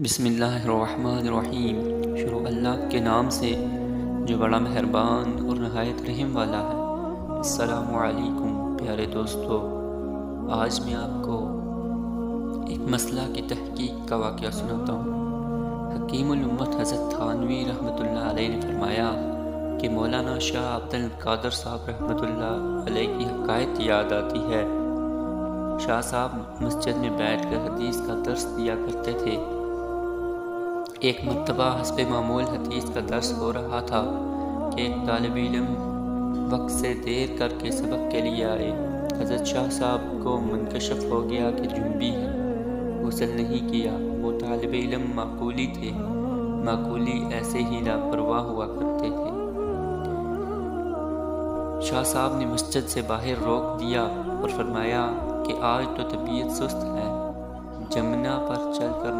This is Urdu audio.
بسم اللہ الرحمن الرحیم۔ شروع اللہ کے نام سے جو بڑا مہربان اور نہایت رحم والا ہے۔ السلام علیکم پیارے دوستو، آج میں آپ کو ایک مسئلہ کی تحقیق کا واقعہ سناتا ہوں۔ حکیم الامت حضرت تھانوی رحمۃ اللہ علیہ نے فرمایا کہ مولانا شاہ عبد القادر صاحب رحمۃ اللہ علیہ کی حکایت یاد آتی ہے۔ شاہ صاحب مسجد میں بیٹھ کر حدیث کا درس دیا کرتے تھے۔ ایک مرتبہ حسب معمول حدیث کا درس ہو رہا تھا کہ ایک طالب علم وقت سے دیر کر کے سبق کے لیے آئے۔ حضرت شاہ صاحب کو منکشف ہو گیا کہ جنبی ہے، غسل نہیں کیا۔ وہ طالب علم معقولی تھے، معقولی ایسے ہی لاپرواہ ہوا کرتے تھے۔ شاہ صاحب نے مسجد سے باہر روک دیا اور فرمایا کہ آج تو طبیعت سست ہے، جمنا پر چل کر